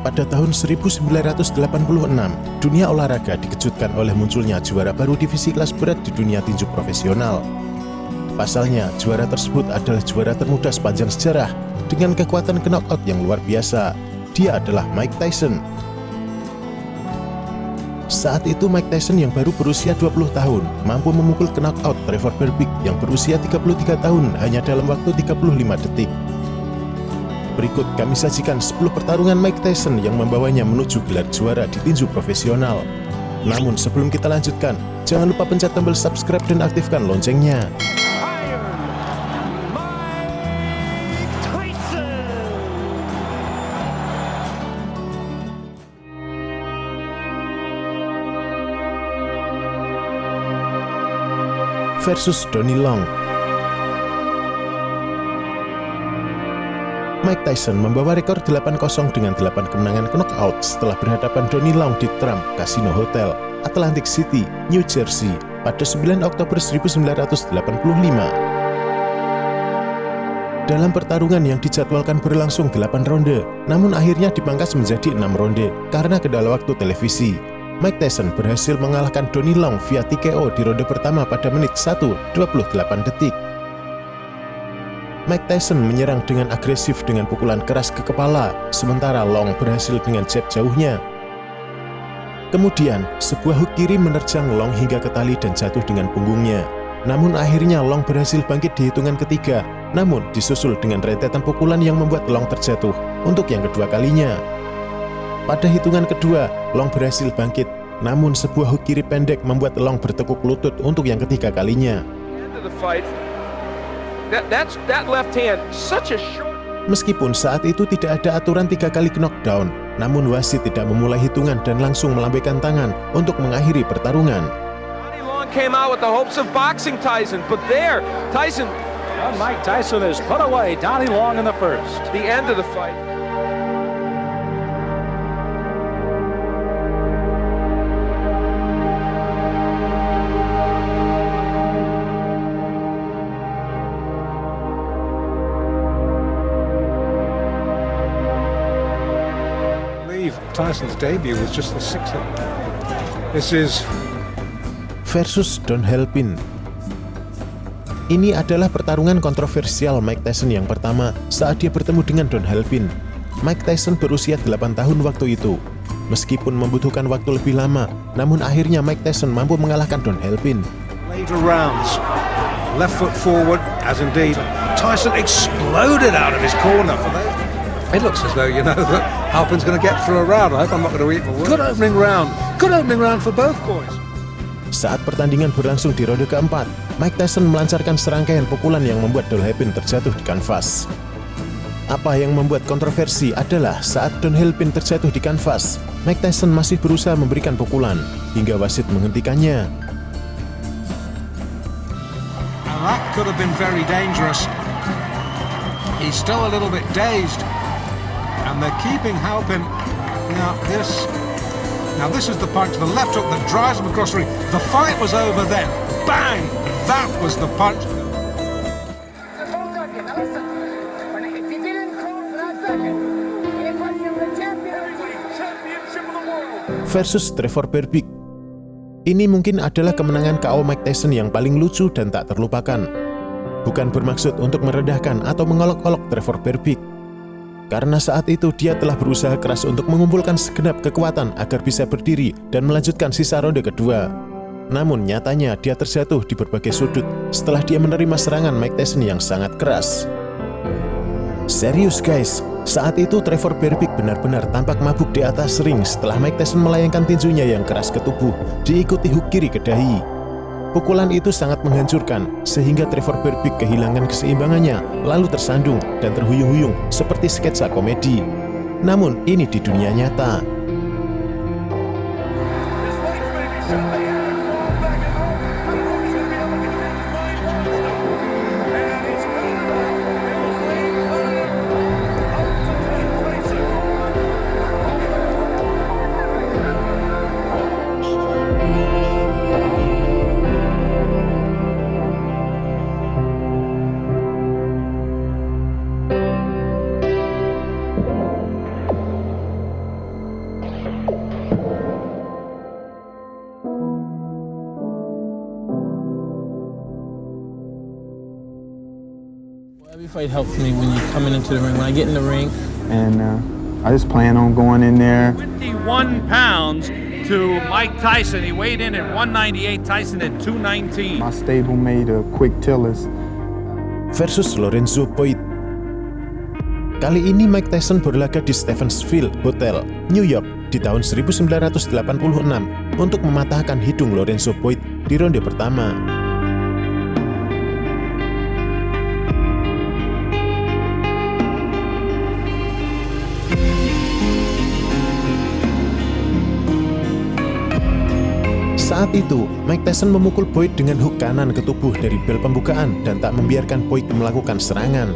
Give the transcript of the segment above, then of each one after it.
pada tahun 1986, dunia olahraga dikejutkan oleh munculnya juara baru divisi kelas berat di dunia tinju profesional. Pasalnya, juara tersebut adalah juara termuda sepanjang sejarah dengan kekuatan knockout yang luar biasa. Dia adalah Mike Tyson. Saat itu Mike Tyson yang baru berusia 20 tahun mampu memukul knockout Trevor Berbick yang berusia 33 tahun hanya dalam waktu 35 detik. Berikut kami sajikan 10 pertarungan Mike Tyson yang membawanya menuju gelar juara di tinju profesional. Namun sebelum kita lanjutkan, jangan lupa pencet tombol subscribe dan aktifkan loncengnya. Versus Donnie Long. Mike Tyson membawa rekor 8-0 dengan 8 kemenangan knockout setelah berhadapan Donnie Long di Trump Casino Hotel, Atlantic City, New Jersey pada 9 Oktober 1985. Dalam pertarungan yang dijadwalkan berlangsung 8 ronde, namun akhirnya dipangkas menjadi 6 ronde karena kendala waktu televisi. Mike Tyson berhasil mengalahkan Donnie Long via TKO di ronde pertama pada menit 1:28 detik. Mike Tyson menyerang dengan agresif dengan pukulan keras ke kepala, sementara Long berhasil dengan jab jauhnya. Kemudian, sebuah hook kiri menerjang Long hingga ke tali dan jatuh dengan punggungnya. Namun akhirnya Long berhasil bangkit di hitungan ketiga, namun disusul dengan rentetan pukulan yang membuat Long terjatuh untuk yang kedua kalinya. Pada hitungan kedua, Long berhasil bangkit, namun sebuah hook kiri pendek membuat Long bertekuk lutut untuk yang ketiga kalinya. Meskipun saat itu tidak ada aturan 3 kali knockdown, namun wasit tidak memulai hitungan dan langsung melambaikan tangan untuk mengakhiri pertarungan. Mike Tyson has put away Donnie Long in the first. The end of the fight. Tyson's debut was just the 6th. This is versus Don Halpin. Ini adalah pertarungan kontroversial Mike Tyson yang pertama saat dia bertemu dengan Don Halpin. Mike Tyson berusia 8 tahun waktu itu. Meskipun membutuhkan waktu lebih lama, namun akhirnya Mike Tyson mampu mengalahkan Don Halpin. Later rounds, left foot forward, as indeed Tyson exploded out of his corner for that. It looks as though, that Halpin's going to get through a round. I hope I'm not going to eat my words. Good opening round for both boys. Saat pertandingan berlangsung di ronde keempat, Mike Tyson melancarkan serangkaian pukulan yang membuat Don Halpin terjatuh di kanvas. Apa yang membuat kontroversi adalah saat Don Halpin terjatuh di kanvas, Mike Tyson masih berusaha memberikan pukulan hingga wasit menghentikannya. And that could have been very dangerous. He's still a little bit dazed. And they're keeping Halpin. Now this is the punch, the left hook that drives him across the ring. The fight was over then. Bang! That was the punch. Versus Trevor Berbick. Ini mungkin adalah kemenangan KO Mike Tyson yang paling lucu dan tak terlupakan. Bukan bermaksud untuk merendahkan atau mengolok-olok Trevor Berbick. Karena saat itu dia telah berusaha keras untuk mengumpulkan segenap kekuatan agar bisa berdiri dan melanjutkan sisa ronde kedua. Namun nyatanya dia terjatuh di berbagai sudut setelah dia menerima serangan Mike Tyson yang sangat keras. Serius guys, saat itu Trevor Berbick benar-benar tampak mabuk di atas ring setelah Mike Tyson melayangkan tinjunya yang keras ke tubuh, diikuti hook kiri ke dahi. Pukulan itu sangat menghancurkan, sehingga Trevor Berbick kehilangan keseimbangannya, lalu tersandung dan terhuyung-huyung seperti sketsa komedi. Namun, ini di dunia nyata. fight helps me when you're coming into the ring. When I get in the ring, and I just plan on going in there. 21 pounds to Mike Tyson. He weighed in at 198, Tyson at 219. My stablemate, Quick Tillis. Versus Lorenzo Poit. Kali ini Mike Tyson berlaga di Stevensville Hotel, New York di tahun 1986 untuk mematahkan hidung Lorenzo Poit di ronde pertama. Saat itu, Mike Tyson memukul Poit dengan hook kanan ke tubuh dari bel pembukaan dan tak membiarkan Poit melakukan serangan.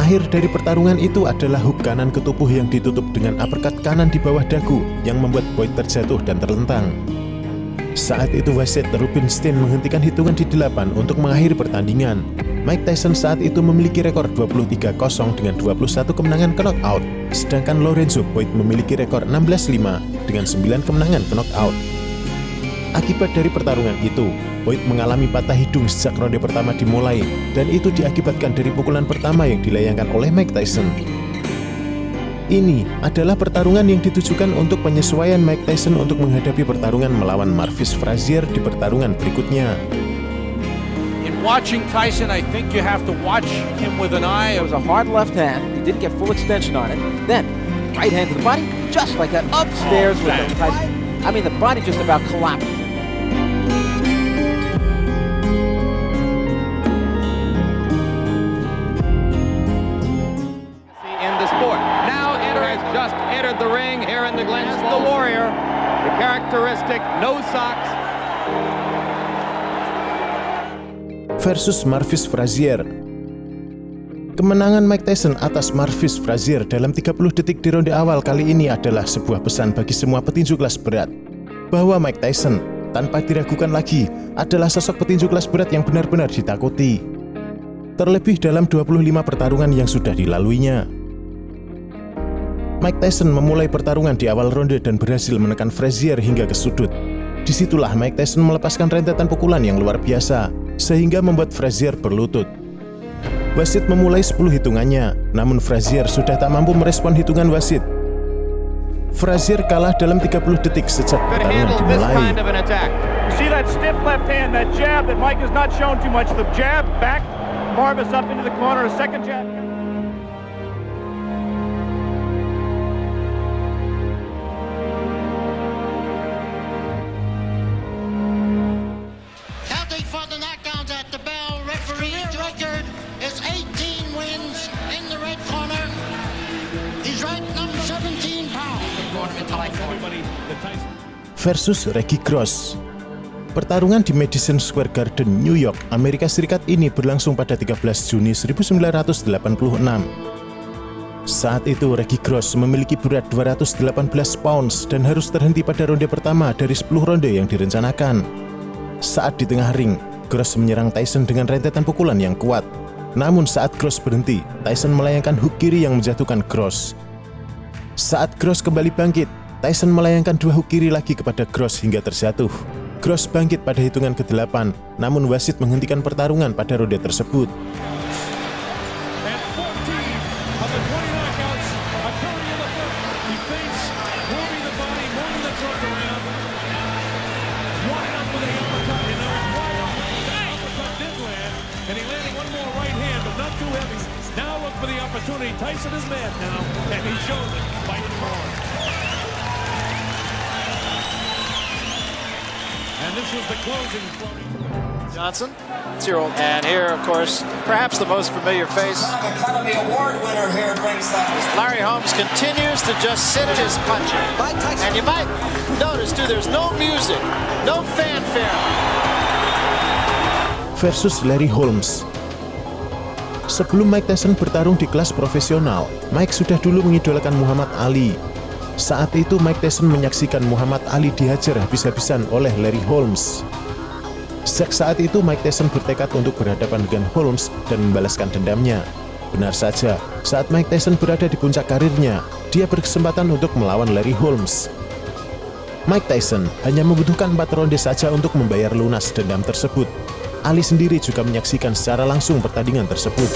Akhir dari pertarungan itu adalah hook kanan ke tubuh yang ditutup dengan uppercut kanan di bawah dagu yang membuat Poit terjatuh dan terlentang. Saat itu wasit Rubinstein menghentikan hitungan di 8 untuk mengakhiri pertandingan. Mike Tyson saat itu memiliki rekor 23-0 dengan 21 kemenangan ke knockout, sedangkan Lorenzo Poit memiliki rekor 16-5 dengan 9 kemenangan ke knockout. Akibat dari pertarungan itu, Poit mengalami patah hidung sejak ronde pertama dimulai, dan itu diakibatkan dari pukulan pertama yang dilayangkan oleh Mike Tyson. Ini adalah pertarungan yang ditujukan untuk penyesuaian Mike Tyson untuk menghadapi pertarungan melawan Marvis Frazier di pertarungan berikutnya. In watching Tyson, I think you have to watch him with an eye. It was a hard left hand. He didn't get full extension on it. Then, right hand to the body, just like that, upstairs with Tyson. I mean, the body just about collapsed. The ring here in the Glens Falls. The Warrior, the characteristic no socks. Versus Marvis Frazier. Kemenangan Mike Tyson atas Marvis Frazier dalam 30 detik di ronde awal kali ini adalah sebuah pesan bagi semua petinju kelas berat, bahwa Mike Tyson, tanpa diragukan lagi, adalah sosok petinju kelas berat yang benar-benar ditakuti. Terlebih dalam 25 pertarungan yang sudah dilaluinya. Mike Tyson memulai pertarungan di awal ronde dan berhasil menekan Frazier hingga ke sudut. Disitulah Mike Tyson melepaskan rentetan pukulan yang luar biasa, sehingga membuat Frazier berlutut. Wasit memulai 10 hitungannya, namun Frazier sudah tak mampu merespon hitungan wasit. Frazier kalah dalam 30 detik sejak pertarungan dimulai. See that stiff left hand, that jab that Mike has not shown too much. The jab back, Marvis up into the corner, a second jab. Versus Reggie Gross. Pertarungan di Madison Square Garden, New York, Amerika Serikat ini berlangsung pada 13 Juni 1986. Saat itu Reggie Gross memiliki berat 218 pounds dan harus terhenti pada ronde pertama dari 10 ronde yang direncanakan. Saat di tengah ring, Gross menyerang Tyson dengan rentetan pukulan yang kuat. Namun saat Gross berhenti, Tyson melayangkan hook kiri yang menjatuhkan Gross. Saat Gross kembali bangkit, Tyson melayangkan 2 hook kiri lagi kepada Gross hingga terjatuh. Gross bangkit pada hitungan ke-8, namun wasit menghentikan pertarungan pada ronde tersebut. Tyson is mad now, and he shows it by his arm. And this was the closing. Johnson, it's your old. And here, of course, perhaps the most familiar face. Academy Award winner here brings that. Larry Holmes continues to just sit at his punching. And you might notice, too, there's no music, no fanfare. Versus Larry Holmes. Sebelum Mike Tyson bertarung di kelas profesional, Mike sudah dulu mengidolakan Muhammad Ali. Saat itu Mike Tyson menyaksikan Muhammad Ali dihajar habis-habisan oleh Larry Holmes. Sejak saat itu Mike Tyson bertekad untuk berhadapan dengan Holmes dan membalaskan dendamnya. Benar saja, saat Mike Tyson berada di puncak karirnya, dia berkesempatan untuk melawan Larry Holmes. Mike Tyson hanya membutuhkan 4 ronde saja untuk membayar lunas dendam tersebut. Ali sendiri juga menyaksikan secara langsung pertandingan tersebut.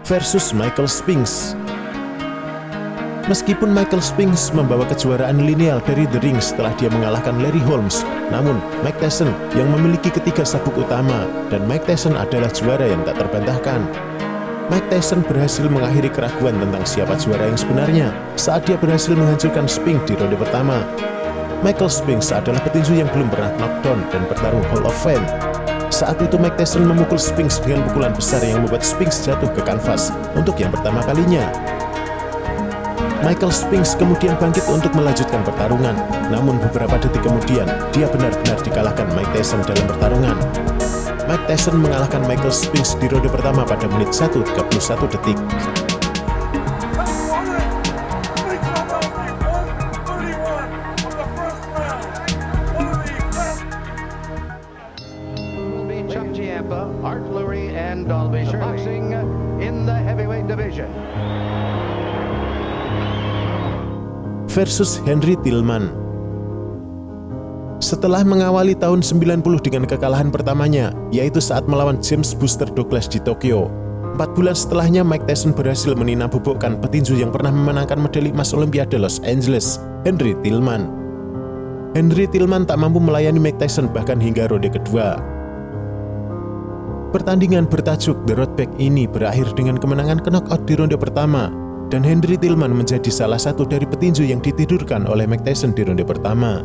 Versus Michael Spinks. Meskipun Michael Spinks membawa kejuaraan lineal dari The Ring setelah dia mengalahkan Larry Holmes, namun Mike Tyson yang memiliki ketiga sabuk utama, dan Mike Tyson adalah juara yang tak terbantahkan. Mike Tyson berhasil mengakhiri keraguan tentang siapa juara yang sebenarnya saat dia berhasil menghancurkan Spinks di ronde pertama. Michael Spinks adalah petinju yang belum pernah knockdown dan bertarung Hall of Fame. Saat itu Mike Tyson memukul Spinks dengan pukulan besar yang membuat Spinks jatuh ke kanvas untuk yang pertama kalinya. Michael Spinks kemudian bangkit untuk melanjutkan pertarungan, namun beberapa detik kemudian dia benar-benar dikalahkan Mike Tyson dalam pertarungan. Mike Tyson mengalahkan Michael Spinks di ronde pertama pada menit 1:31 detik. Art Lurie and Dalby boxing in the heavyweight division. Versus Henry Tillman. Setelah mengawali tahun 90 dengan kekalahan pertamanya, yaitu saat melawan James Buster Douglas di Tokyo, 4 bulan setelahnya Mike Tyson berhasil meninabubukkan petinju yang pernah memenangkan medali emas Olimpiade Los Angeles, Henry Tillman. Henry Tillman tak mampu melayani Mike Tyson bahkan hingga ronde kedua. Pertandingan bertajuk The Road Back ini berakhir dengan kemenangan knockout di ronde pertama, dan Henry Tillman menjadi salah satu dari petinju yang ditidurkan oleh Mike Tyson di ronde pertama.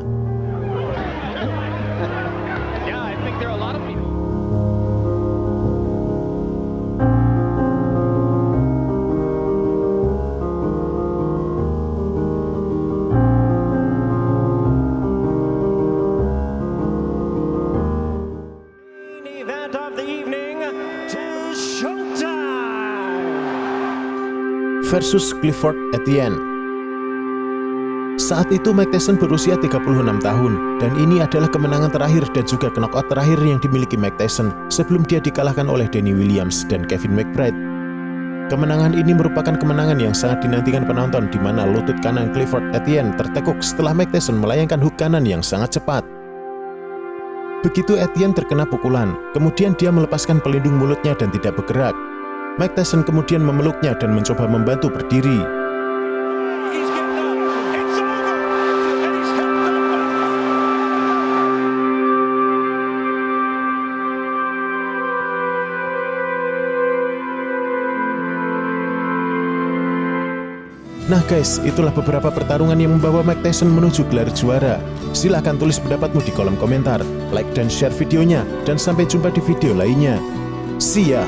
Versus Clifford Etienne. Saat itu Mike Tyson berusia 36 tahun, dan ini adalah kemenangan terakhir dan juga knockout terakhir yang dimiliki Mike Tyson sebelum dia dikalahkan oleh Danny Williams dan Kevin McBride. Kemenangan ini merupakan kemenangan yang sangat dinantikan penonton, di mana lutut kanan Clifford Etienne tertekuk setelah Mike Tyson melayangkan hook kanan yang sangat cepat. Begitu Etienne terkena pukulan, kemudian dia melepaskan pelindung mulutnya dan tidak bergerak. Mike Tyson kemudian memeluknya dan mencoba membantu berdiri. Nah guys, itulah beberapa pertarungan yang membawa Mike Tyson menuju gelar juara. Silahkan tulis pendapatmu di kolom komentar, like dan share videonya, dan sampai jumpa di video lainnya. See ya!